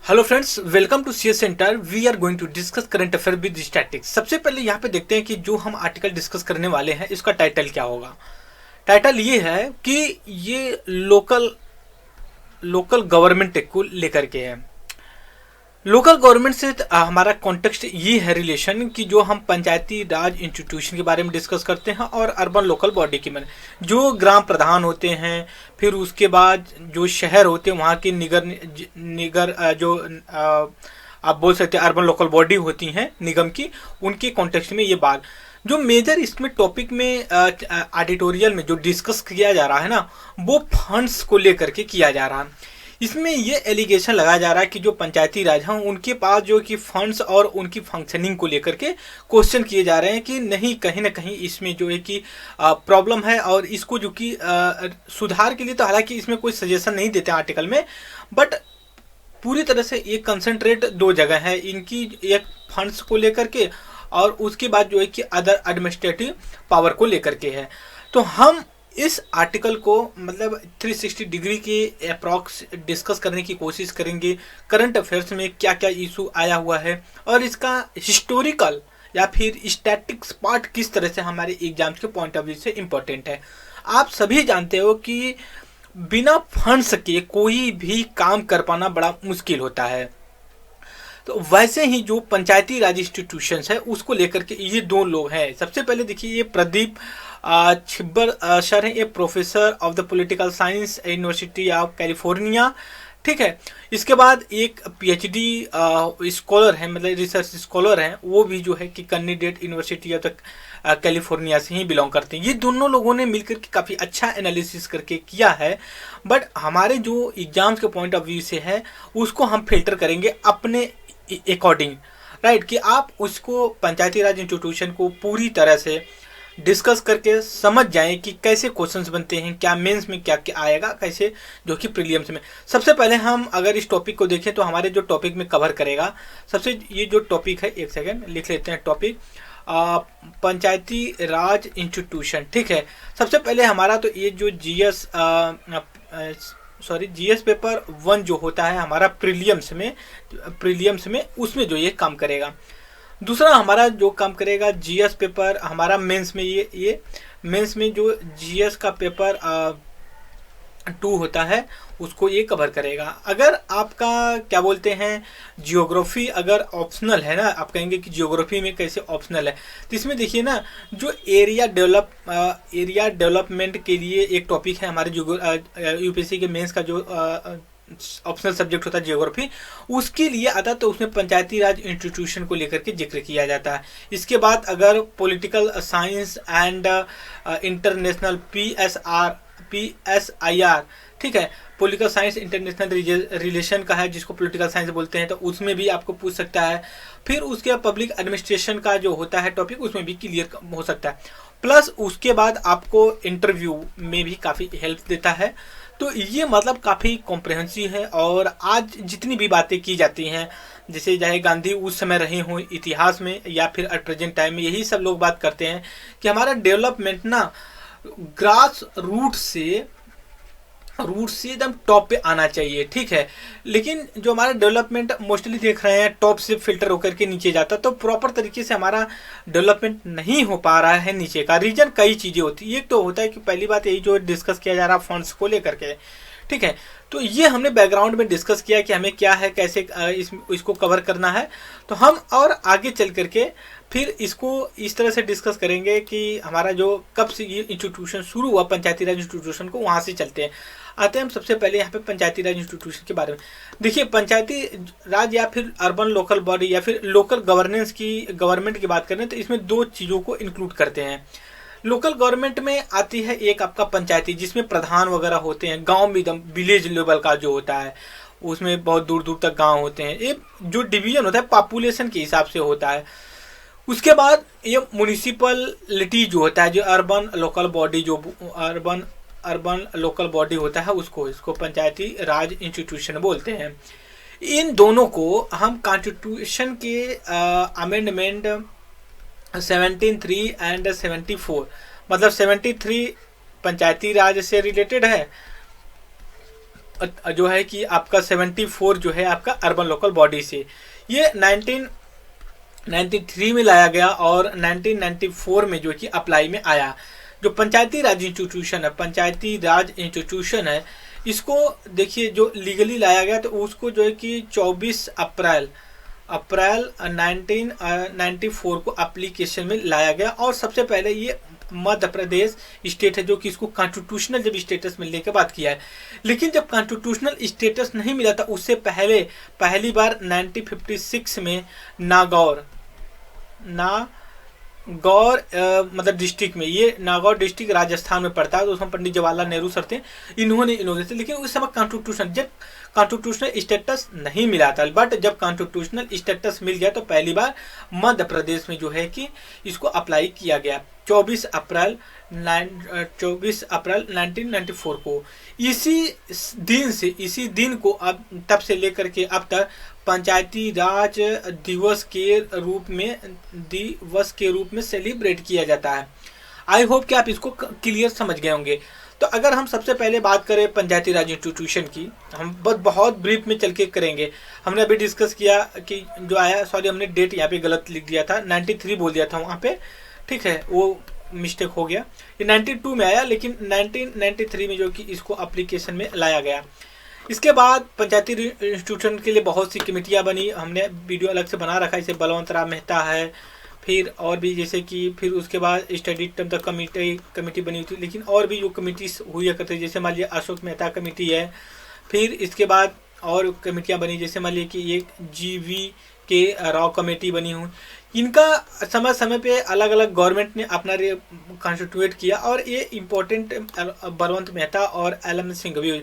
Hello friends, welcome to CS centre. We are going to discuss current affair with statics. सबसे पहले यहाँ पे देखते हैं कि जो हम आर्टिकल डिस्कस करने वाले हैं इसका टाइटल क्या होगा। टाइटल ये है कि ये लोकल गवर्नमेंट को लेकर के है। लोकल गवर्नमेंट से हमारा कॉन्टेक्स्ट ये है रिलेशन कि जो हम पंचायती राज इंस्टीट्यूशन के बारे में डिस्कस करते हैं और अर्बन लोकल बॉडी की मैंने जो ग्राम प्रधान होते हैं, फिर उसके बाद जो शहर होते हैं वहाँ के निगर निगर जो आप बोल सकते हैं अर्बन लोकल बॉडी होती हैं निगम की, उनके कॉन्टेक्स्ट में ये बात जो मेजर इसमें टॉपिक में एडिटोरियल में जो डिस्कस किया जा रहा है ना, वो फंड्स को लेकर के किया जा रहा है। इसमें ये एलिगेशन लगाया जा रहा है कि जो पंचायती राज हैं उनके पास जो कि फंड्स और उनकी फंक्शनिंग को लेकर के क्वेश्चन किए जा रहे हैं कि नहीं, कहीं ना कहीं इसमें जो है कि प्रॉब्लम है और इसको जो कि सुधार के लिए तो हालांकि इसमें कोई सजेशन नहीं देते आर्टिकल में, बट पूरी तरह से ये कंसंट्रेट दो जगह है इनकी, एक फंड्स को लेकर के और उसके बाद जो है कि अदर एडमिनिस्ट्रेटिव पावर को लेकर के है। तो हम इस आर्टिकल को मतलब 360 डिग्री के अप्रॉक्स डिस्कस करने की कोशिश करेंगे। करंट अफेयर्स में क्या क्या इशू आया हुआ है और इसका हिस्टोरिकल या फिर स्टैटिक्स पार्ट किस तरह से हमारे एग्जाम्स के पॉइंट ऑफ व्यू से इम्पोर्टेंट है। आप सभी जानते हो कि बिना फंड्स के कोई भी काम कर पाना बड़ा मुश्किल होता है। तो वैसे ही जो पंचायती राज इंस्टीट्यूशंस है उसको लेकर के ये दो लोग हैं। सबसे पहले देखिए, ये प्रदीप छिब्बर सर हैं, ये professor of the political science university of California, ठीक है। इसके बाद एक पीएचडी स्कॉलर हैं, मतलब रिसर्च स्कॉलर हैं, वो भी जो है कि candidate university of the California से ही बिलोंग करते हैं। ये दोनों लोगों ने मिलकर के काफ़ी अच्छा एनालिसिस करके किया है, बट हमारे जो एग्जाम्स के पॉइंट ऑफ व्यू से है उसको हम फिल्टर करेंगे अपने अकॉर्डिंग, राइट, कि आप उसको पंचायती राज इंस्टीट्यूशन को पूरी तरह से डिस्कस करके समझ जाएं कि कैसे क्वेश्चंस बनते हैं, क्या मेंस में क्या क्या आएगा, कैसे जो कि प्रीलिम्स में। सबसे पहले हम अगर इस टॉपिक को देखें तो हमारे जो टॉपिक में कवर करेगा, सबसे ये जो टॉपिक है, एक सेकेंड लिख लेते हैं टॉपिक, पंचायती राज इंस्टीट्यूशन, ठीक है। सबसे पहले हमारा तो ये जो जीएस पेपर 1 जो होता है हमारा प्रीलियम्स में उसमें जो ये काम करेगा। दूसरा हमारा जो काम करेगा जीएस पेपर हमारा मेंस में, ये मेंस में जो जीएस का पेपर 2 होता है उसको ये कवर करेगा। अगर आपका क्या बोलते हैं जियोग्राफी अगर ऑप्शनल है ना, आप कहेंगे कि जियोग्राफी में कैसे ऑप्शनल है, तो इसमें देखिए ना, जो एरिया डेवलपमेंट के लिए एक टॉपिक है हमारे यूपीएससी के मेंस का जो ऑप्शनल सब्जेक्ट होता है जियोग्राफी, उसके लिए आता तो उसमें पंचायती राज इंस्टीट्यूशन को लेकर के जिक्र किया जाता है। इसके बाद अगर political science and international PSIR, ठीक है, पॉलिटिकल साइंस इंटरनेशनल रिलेशन का है जिसको पॉलिटिकल साइंस बोलते हैं, तो उसमें भी आपको पूछ सकता है। फिर उसके पब्लिक एडमिनिस्ट्रेशन का जो होता है टॉपिक उसमें भी क्लियर हो सकता है। प्लस उसके बाद आपको इंटरव्यू में भी काफ़ी हेल्प देता है। तो ये मतलब काफ़ी कॉम्प्रहेंसिव है। और आज जितनी भी बातें की जाती हैं, जैसे चाहे गांधी उस समय रहे हों इतिहास में या फिर एट प्रेजेंट टाइम में, यही सब लोग बात करते हैं कि हमारा डेवलपमेंट ना ग्रास रूट से एकदम टॉप पे आना चाहिए, ठीक है। लेकिन जो हमारा डेवलपमेंट मोस्टली देख रहे हैं टॉप से फिल्टर होकर के नीचे जाता, तो प्रॉपर तरीके से हमारा डेवलपमेंट नहीं हो पा रहा है नीचे का। रीजन कई चीज़ें होती है। एक तो होता है कि पहली बात यही जो डिस्कस किया जा रहा है फंड्स को लेकर के, ठीक है। तो ये हमने बैकग्राउंड में डिस्कस किया कि हमें क्या है, कैसे इसको कवर करना है। तो हम और आगे चल करके फिर इसको इस तरह से डिस्कस करेंगे कि हमारा जो कब से ये इंस्टीट्यूशन शुरू हुआ पंचायती राज इंस्टीट्यूशन को, वहाँ से चलते हैं। आते हैं हम सबसे पहले यहाँ पे पंचायती राज इंस्टीट्यूशन के बारे में। देखिए, पंचायती राज या फिर अर्बन लोकल बॉडी या फिर लोकल गवर्नमेंट की बात करें तो इसमें दो चीज़ों को इंक्लूड करते हैं। लोकल गवर्नमेंट में आती है एक आपका पंचायती, जिसमें प्रधान वगैरह होते हैं, गांव में एकदम विलेज लेवल का जो होता है उसमें बहुत दूर दूर तक गांव होते हैं। ये जो डिवीजन होता है पॉपुलेशन के हिसाब से होता है। उसके बाद ये म्युनिसिपलिटी जो होता है, जो अर्बन लोकल बॉडी होता है इसको पंचायती राज इंस्टीट्यूशन बोलते हैं। इन दोनों को हम कॉन्स्टिट्यूशन के अमेंडमेंट 73 एंड 74, मतलब 73 पंचायती राज से रिलेटेड है जो है कि आपका 74 जो है आपका अर्बन लोकल बॉडी से, ये 1993 में लाया गया और 1994 में जो कि अप्लाई में आया। जो पंचायती राज इंस्टीट्यूशन है, पंचायती राज इंस्टीट्यूशन है, इसको देखिए जो लीगली लाया गया तो उसको जो है कि 24 अप्रैल 1994 को एप्लीकेशन में लाया गया। और सबसे पहले ये मध्य प्रदेश स्टेट है जो कि इसको कॉन्स्टिट्यूशनल जब स्टेटस मिलने के बाद किया है। लेकिन जब कॉन्स्टिट्यूशनल स्टेटस नहीं मिला था उससे पहले पहली बार 1956 में नागौर मतलब डिस्ट्रिक्ट में, ये नागौर डिस्ट्रिक्ट राजस्थान में पड़ता है, तो उसमें पंडित जवाहरलाल नेहरू सर थे, इन्होंने इनोवेट थे। लेकिन उस समय जब कॉन्स्टिट्यूशनल स्टेटस नहीं मिला था, बट जब कॉन्स्टिट्यूशनल स्टेटस मिल गया तो पहली बार मध्य प्रदेश में जो है कि इसको अप्लाई किया गया 24 अप्रैल 1994 को। इसी दिन को अब तब से लेकर के अब तक पंचायती राज दिवस के रूप में सेलिब्रेट किया जाता है। आई होप कि आप इसको क्लियर समझ गए होंगे। तो अगर हम सबसे पहले बात करें पंचायती राज इंस्टीट्यूशन की, हम बहुत ब्रीफ में चल के करेंगे। हमने अभी डिस्कस किया कि जो आया, सॉरी हमने डेट यहाँ पे गलत लिख दिया था, 93 बोल दिया था वहाँ पे, ठीक है, वो मिस्टेक हो गया। ये 92 में आया, लेकिन 1993 में जो कि इसको एप्लीकेशन में लाया गया। इसके बाद पंचायती इंस्टीट्यूशन के लिए बहुत सी कमेटियाँ बनी, हमने वीडियो अलग से बना रखा है, जैसे बलवंत राम मेहता है, फिर और भी जैसे कि फिर उसके बाद स्टडी टर्म तक कमेटी बनी हुई थी। लेकिन और भी जो कमेटीज हुई करते, जैसे मान लिया अशोक मेहता कमेटी है, फिर इसके बाद और कमेटियाँ बनी, जैसे मान लिया कि एक GV के राव कमेटी बनी हुई। इनका समय समय पे अलग अलग गवर्नमेंट ने अपना कॉन्स्टिट्यूट किया, और ये इम्पोर्टेंट बलवंत मेहता और LM सिंघवी,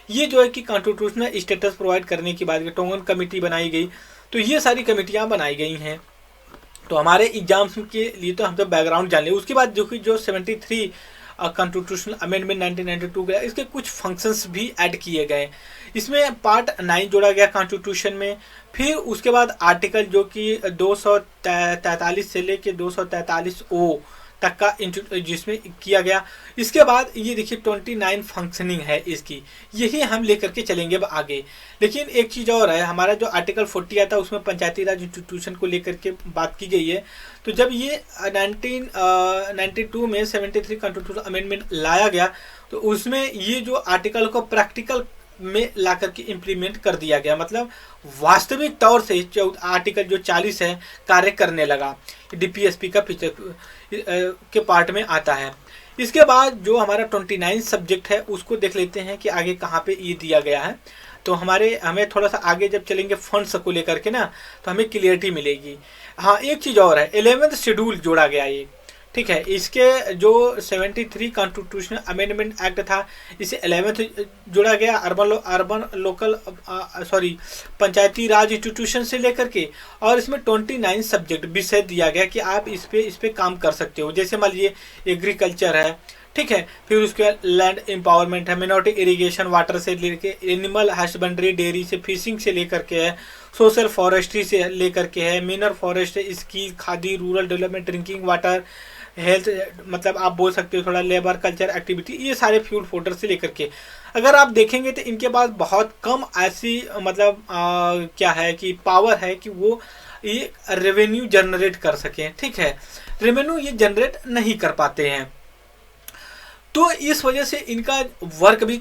ये जो है कि कॉन्स्टिट्यूशनल स्टेटस प्रोवाइड करने की बात, टोंगन कमेटी बनाई गई। तो ये सारी कमेटियाँ बनाई गई हैं। तो हमारे एग्जाम्स के लिए तो हम तो बैकग्राउंड जान लें। उसके बाद जो 73 कॉन्स्टिट्यूशनल अमेंडमेंट 1992 गया, इसके कुछ फंक्शंस भी ऐड किए गए। इसमें पार्ट 9 जोड़ा गया कॉन्स्टिट्यूशन में। फिर उसके बाद आर्टिकल जो कि 243 से लेके 243O तक का जिसमें किया गया। इसके बाद ये देखिए 29 फंक्शनिंग है इसकी, यही हम लेकर के चलेंगे अब आगे। लेकिन एक चीज़ और है, हमारा जो आर्टिकल 40 आता है उसमें पंचायती राज इंस्टीट्यूशन को लेकर के बात की गई है। तो जब ये 1992 में 73 कॉन्स्टिट्यूशन अमेंडमेंट लाया गया, तो उसमें ये जो आर्टिकल को प्रैक्टिकल में ला करके इम्प्लीमेंट कर दिया गया, मतलब वास्तविक तौर से आर्टिकल जो 40 है कार्य करने लगा। DPSP का फीचर के पार्ट में आता है। इसके बाद जो हमारा 29 सब्जेक्ट है उसको देख लेते हैं कि आगे कहाँ पे ये दिया गया है। तो हमें थोड़ा सा आगे जब चलेंगे फंड्स को लेकर के ना, तो हमें क्लियरिटी मिलेगी। हाँ, एक चीज़ और है, 11th शेड्यूल जोड़ा गया ये, ठीक है। इसके जो 73 कॉन्स्टिट्यूशनल अमेंडमेंट एक्ट था, इसे 11th जोड़ा गया पंचायती राज इंस्टीट्यूशन से लेकर के। और इसमें 29 सब्जेक्ट विषय दिया गया कि आप इस पे काम कर सकते हो। जैसे मान लीजिए एग्रीकल्चर है, ठीक है, फिर उसके बाद लैंड एम्पावरमेंट है, मिनोरिटी इरिगेशन, वाटर से लेकर एनिमल हस्बेंड्री, डेयरी से, फिशिंग से लेकर के है, सोशल फॉरेस्ट्री से लेकर के है, minor forest, skill, khadi, rural development, drinking water, health, मतलब आप बोल सकते हो थोड़ा लेबर, कल्चर एक्टिविटी, ये सारे फ्यूल फोटर से लेकर के अगर आप देखेंगे तो इनके पास बहुत कम ऐसी मतलब क्या है कि पावर है कि वो ये रेवेन्यू जनरेट कर सकें, ठीक है। रेवेन्यू ये जनरेट नहीं कर पाते हैं, तो इस वजह से इनका वर्क भी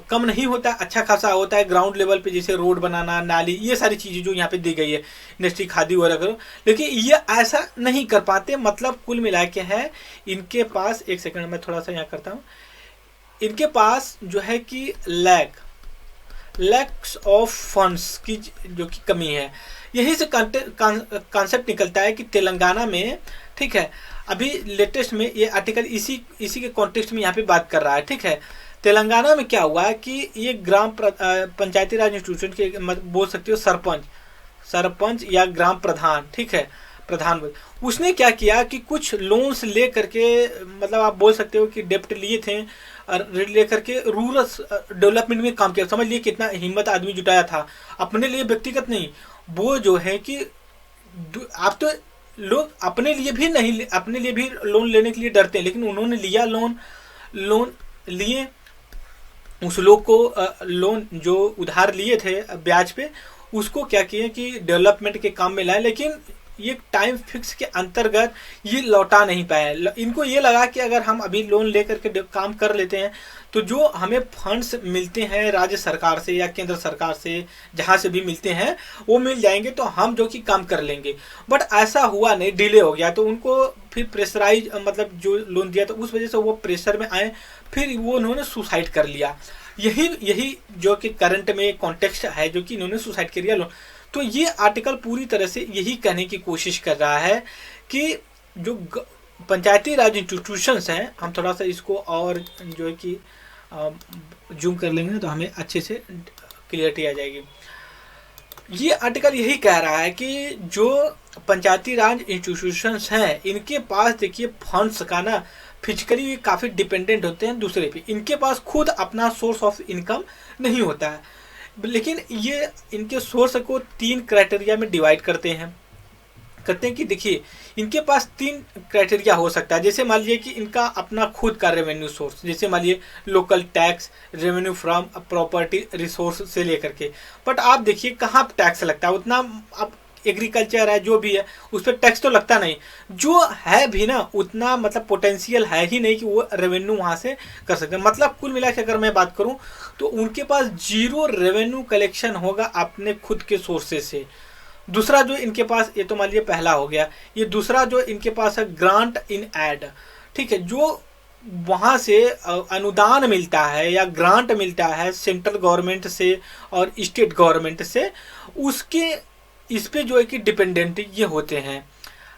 कम नहीं होता, अच्छा खासा होता है ग्राउंड लेवल पे, जैसे रोड बनाना, नाली, ये सारी चीज़ें जो यहाँ पे दी गई है, इंडस्ट्री, खादी वगैरह। लेकिन ये ऐसा नहीं कर पाते, मतलब कुल मिला के है इनके पास, एक सेकंड में थोड़ा सा यहाँ करता हूँ, इनके पास जो है कि लैक्स ऑफ फंड्स की जो कि कमी है। यही से कॉन्सेप्ट निकलता है कि तेलंगाना में, ठीक है, अभी लेटेस्ट में ये आर्टिकल इसी के कॉन्टेक्स्ट में यहाँ पे बात कर रहा है, ठीक है। तेलंगाना में क्या हुआ है कि ये पंचायती राज इंस्टीट्यूशन के बोल सकते हो सरपंच या ग्राम प्रधान, ठीक है, प्रधान, उसने क्या किया कि कुछ लोन्स ले करके, मतलब आप बोल सकते हो कि डेप्ट लिए थे और ले करके रूरल डेवलपमेंट में काम किया। समझ लिए कितना हिम्मत आदमी जुटाया था, अपने लिए व्यक्तिगत नहीं, वो जो है कि आप तो लोग अपने लिए भी लोन लेने के लिए डरते हैं, लेकिन उन्होंने लिया लोन लिए उस लोग को लोन जो उधार लिए थे ब्याज पे, उसको क्या किए कि डेवलपमेंट के काम में लाए, लेकिन ये टाइम फिक्स के अंतर्गत ये लौटा नहीं पाए। इनको ये लगा कि अगर हम अभी लोन लेकर के काम कर लेते हैं तो जो हमें फंड्स मिलते हैं राज्य सरकार से या केंद्र सरकार से, जहाँ से भी मिलते हैं वो मिल जाएंगे तो हम जो कि काम कर लेंगे। बट ऐसा हुआ नहीं, डिले हो गया। तो उनको फिर प्रेशराइज, मतलब जो लोन दिया तो उस वजह से वो प्रेशर में आए, फिर वो उन्होंने सुसाइड कर लिया। यही जो कि करंट में कॉन्टेक्स्ट है जो कि इन्होंने सुसाइड कर लिया लोन। तो ये आर्टिकल पूरी तरह से यही कहने की कोशिश कर रहा है कि जो पंचायती राज इंस्टीट्यूशंस हैं, हम थोड़ा सा इसको और जो है कि जूम कर लेंगे तो हमें अच्छे से क्लियरिटी आ जाएगी। ये आर्टिकल यही कह रहा है कि जो पंचायती राज इंस्टीट्यूशंस हैं इनके पास देखिए फंड्स का ना फिजिकली काफ़ी डिपेंडेंट होते हैं दूसरे पे। इनके पास खुद अपना सोर्स ऑफ इनकम नहीं होता है, लेकिन ये इनके सोर्स को 3 क्राइटेरिया में डिवाइड करते हैं कि देखिए इनके पास 3 क्राइटेरिया हो सकता है। जैसे मान लीजिए कि इनका अपना खुद का रेवेन्यू सोर्स, जैसे मान लीजिए local tax, revenue from property resource से लेकर के। बट आप देखिए कहाँ टैक्स लगता है उतना, अब एग्रीकल्चर है जो भी है उस पर टैक्स तो लगता नहीं, जो है भी ना उतना मतलब पोटेंशियल है ही नहीं कि वो रेवेन्यू वहाँ से कर सकते हैं। मतलब कुल मिला के अगर मैं बात करूँ तो उनके पास 0 रेवेन्यू कलेक्शन होगा अपने खुद के सोर्सेज से। दूसरा जो इनके पास, ये तो मान लीजिए पहला हो गया, ये दूसरा जो इनके पास है ग्रांट इन एड, ठीक है, जो वहाँ से अनुदान मिलता है या ग्रांट मिलता है सेंट्रल गवर्नमेंट से और स्टेट गवर्नमेंट से, उसके इस पे जो है कि डिपेंडेंट ये होते हैं,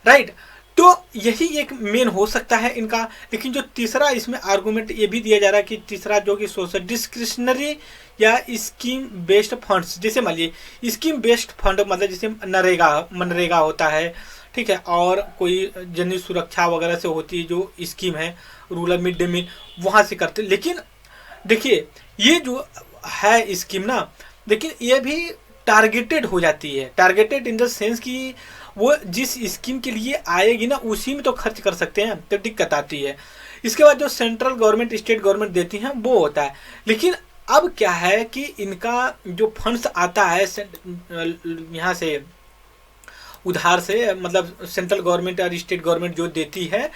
राइट। तो यही एक मेन हो सकता है इनका। लेकिन जो तीसरा इसमें आर्गुमेंट ये भी दिया जा रहा है कि तीसरा जो कि सोर्स डिस्क्रिशनरी या स्कीम बेस्ड फंड्स, जैसे मान लीजिए स्कीम बेस्ड फंड, मतलब जैसे मनरेगा होता है, ठीक है, और कोई जन सुरक्षा वगैरह से होती है जो स्कीम है, रूरल मिड डे मील, वहाँ से करते। लेकिन देखिए ये जो है स्कीम ना, लेकिन ये भी टारगेटेड हो जाती है। टारगेटेड इन द सेंस कि वो जिस स्कीम के लिए आएगी ना उसी में तो खर्च कर सकते हैं, तो दिक्कत आती है। इसके बाद जो सेंट्रल गवर्नमेंट स्टेट गवर्नमेंट देती हैं वो होता है। लेकिन अब क्या है कि इनका जो फंड्स आता है यहाँ से उधार से, मतलब सेंट्रल गवर्नमेंट और स्टेट गवर्नमेंट जो देती है,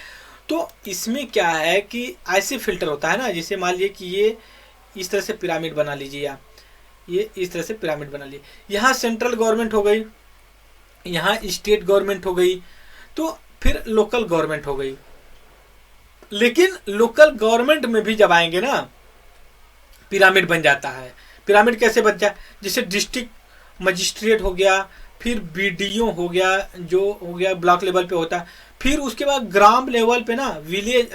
तो इसमें क्या है कि ऐसे फिल्टर होता है ना, जैसे मान लीजिए कि ये इस तरह से पिरामिड बना लीजिए आप, ये इस तरह से पिरामिड बना लीजिए, यहाँ सेंट्रल गवर्नमेंट हो गई, यहाँ स्टेट गवर्नमेंट हो गई, तो फिर लोकल गवर्नमेंट हो गई। लेकिन लोकल गवर्नमेंट में भी जब आएंगे ना पिरामिड बन जाता है। पिरामिड कैसे बन जाए, जैसे डिस्ट्रिक्ट मजिस्ट्रेट हो गया, फिर बीडीओ हो गया, जो हो गया ब्लॉक लेवल पे होता है, फिर उसके बाद ग्राम लेवल पे ना विलेज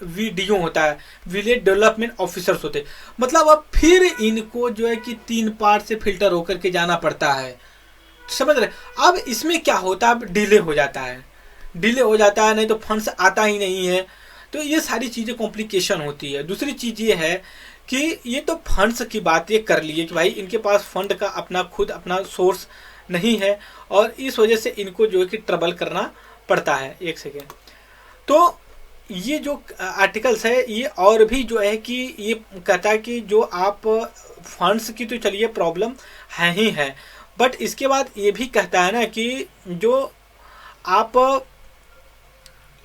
वीडीओ होता है, विलेज डेवलपमेंट ऑफिसर्स होते हैं। मतलब अब फिर इनको जो है कि 3 पार्ट से फिल्टर होकर के जाना पड़ता है, समझ रहे। अब इसमें क्या होता है, अब डिले हो जाता है, नहीं तो फंड्स आता ही नहीं है, तो ये सारी चीज़ें कॉम्प्लिकेशन होती है। दूसरी चीज़ ये है कि ये तो फंड्स की बात ये कर लिए कि भाई इनके पास फंड का अपना सोर्स नहीं है और इस वजह से इनको जो है कि ट्रबल करना पड़ता है। एक सेकेंड, तो ये जो आर्टिकल्स है ये और भी जो है कि ये कहता है कि जो आप फंड्स की तो चलिए प्रॉब्लम है ही है, बट इसके बाद ये भी कहता है ना कि जो आप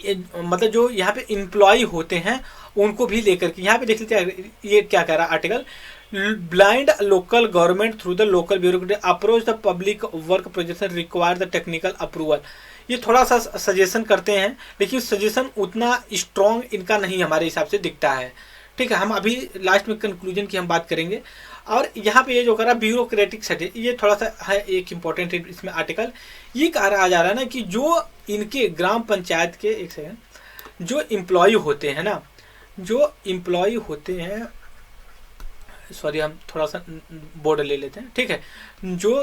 मतलब जो यहाँ पे एम्प्लॉय होते हैं उनको भी लेकर के यहाँ पे देख लेते हैं ये क्या कह रहा है article. Blind local government through the local bureaucracy approach the public work project require the technical approval. ये थोड़ा सा सजेशन करते हैं, लेकिन सजेशन उतना स्ट्रॉन्ग इनका नहीं हमारे हिसाब से दिखता है, ठीक है। हम अभी लास्ट में कंक्लूजन की हम बात करेंगे। और यहाँ पे ये जो करा ब्यूरोक्रेटिक सेट, ये थोड़ा सा है एक इम्पोर्टेंट इसमें आर्टिकल। ये कहा जा रहा है ना कि जो इनके ग्राम पंचायत के, एक सेकेंड, जो एम्प्लॉय होते हैं ना, जो एम्प्लॉय होते हैं, सॉरी हम थोड़ा सा बोर्ड ले लेते हैं, ठीक है। जो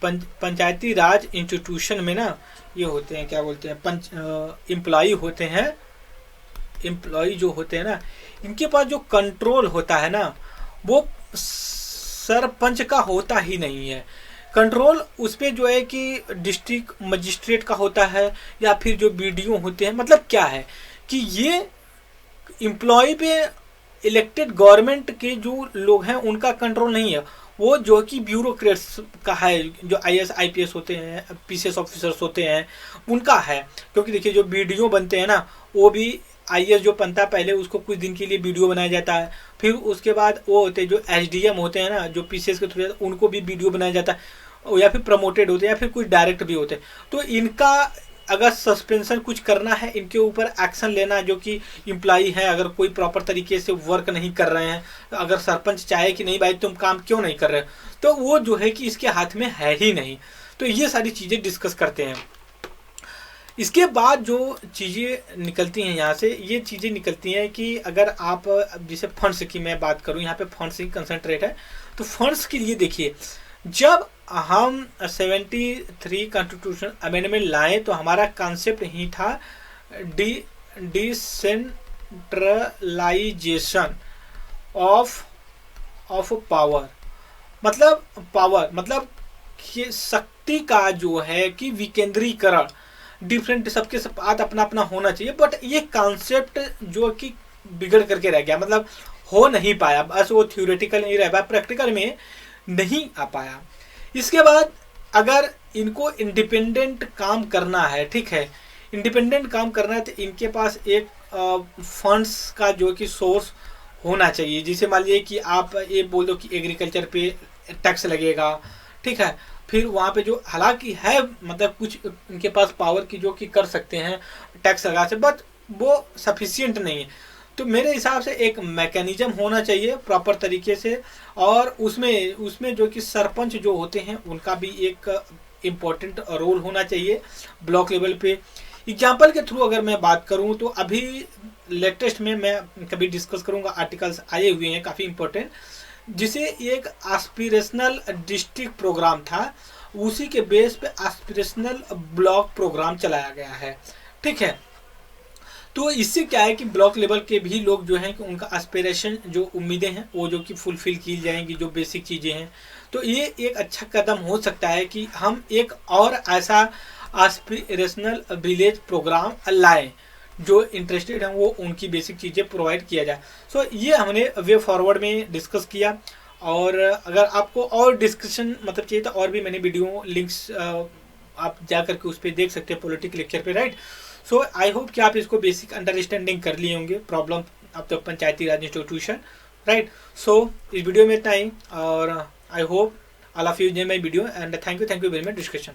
पंचायती राज इंस्टीट्यूशन में ना ये होते हैं, क्या बोलते हैं, एम्प्लॉय होते हैं, एम्प्लॉय जो होते हैं ना, इनके पास जो कंट्रोल होता है ना वो सरपंच का होता ही नहीं है। कंट्रोल उस पर जो है कि डिस्ट्रिक्ट मजिस्ट्रेट का होता है या फिर जो बीडीओ होते हैं। मतलब क्या है कि ये एम्प्लॉय पे इलेक्टेड गवर्नमेंट के जो लोग हैं उनका कंट्रोल नहीं है, वो जो कि ब्यूरोक्रेट्स का है, जो आईएएस आईपीएस होते हैं, पीसीएस ऑफिसर्स होते हैं, उनका है। क्योंकि देखिए जो वीडियो बनते हैं ना, वो भी आईएएस जो बनता है पहले उसको कुछ दिन के लिए वीडियो बनाया जाता है, फिर उसके बाद वो होते हैं जो एसडीएम होते हैं ना, जो पीसीएस के थ्रू उनको भी वीडियो बनाया जाता है, या फिर प्रमोटेड होते हैं, या फिर कुछ डायरेक्ट भी होते हैं। तो इनका अगर सस्पेंशन कुछ करना है, इनके ऊपर एक्शन लेना, जो कि इम्प्लाई है अगर कोई प्रॉपर तरीके से वर्क नहीं कर रहे हैं, तो अगर सरपंच चाहे कि नहीं भाई तुम काम क्यों नहीं कर रहे, तो वो जो है कि इसके हाथ में है ही नहीं। तो ये सारी चीज़ें डिस्कस करते हैं। इसके बाद जो चीज़ें निकलती हैं यहाँ से, ये चीज़ें निकलती हैं कि अगर आप जैसे फंड्स की मैं बात करूँ, यहाँ पे फंड्स की कंसंट्रेट है, तो फंड्स के लिए देखिए, जब हम 73 कॉन्स्टिट्यूशन अमेंडमेंट लाए तो हमारा कॉन्सेप्ट ही था डिसेंट्रलाइजेशन ऑफ पावर। मतलब पावर मतलब कि शक्ति का जो है कि विकेंद्रीकरण, डिफरेंट सबके सब बात अपना अपना होना चाहिए, बट ये कॉन्सेप्ट जो कि बिगड़ करके रह गया, मतलब हो नहीं पाया, बस वो थ्योरेटिकल नहीं रह पाया, प्रैक्टिकल में नहीं आ पाया। इसके बाद अगर इनको इंडिपेंडेंट काम करना है, ठीक है, इंडिपेंडेंट काम करना है, तो इनके पास एक फंड्स का जो कि सोर्स होना चाहिए। जैसे मान लीजिए कि आप ये बोल दो कि एग्रीकल्चर पे टैक्स लगेगा, ठीक है, फिर वहाँ पे जो हालांकि है मतलब कुछ इनके पास पावर की जो कि कर सकते हैं टैक्स लगा से, बट वो सफिशिएंट नहीं है। तो मेरे हिसाब से एक मैकेनिज्म होना चाहिए प्रॉपर तरीके से, और उसमें जो कि सरपंच जो होते हैं उनका भी एक इम्पोर्टेंट रोल होना चाहिए ब्लॉक लेवल पे। एग्जाम्पल के थ्रू अगर मैं बात करूं तो अभी लेटेस्ट में मैं कभी डिस्कस करूंगा, आर्टिकल्स आए हुए हैं काफ़ी इम्पोर्टेंट, जिसे एक एस्पिरेशनल डिस्ट्रिक्ट प्रोग्राम था, उसी के बेस पे एस्पिरेशनल ब्लॉक प्रोग्राम चलाया गया है, ठीक है। तो इससे क्या है कि ब्लॉक लेवल के भी लोग जो हैं कि उनका एस्पिरेशन जो उम्मीदें हैं वो जो कि फुलफिल की जाएंगी, जो बेसिक चीज़ें हैं। तो ये एक अच्छा कदम हो सकता है कि हम एक और ऐसा एस्पिरेशनल विलेज प्रोग्राम लाएं, जो इंटरेस्टेड हैं वो उनकी बेसिक चीज़ें प्रोवाइड किया जाए। सो ये हमने वे फॉरवर्ड में डिस्कस किया, और अगर आपको और डिस्कशन मतलब चाहिए तो और भी मैंने वीडियो लिंक्स आप जा करके उस पर देख सकते हैं, पॉलिटिकल लेक्चर पे, राइट। सो आई होप कि आप इसको बेसिक अंडरस्टैंडिंग कर लिए होंगे problem of the Panchayati Raj institution, right. So इस वीडियो में इतना ही, और I hope all of you enjoy my video, and thank you very much discussion.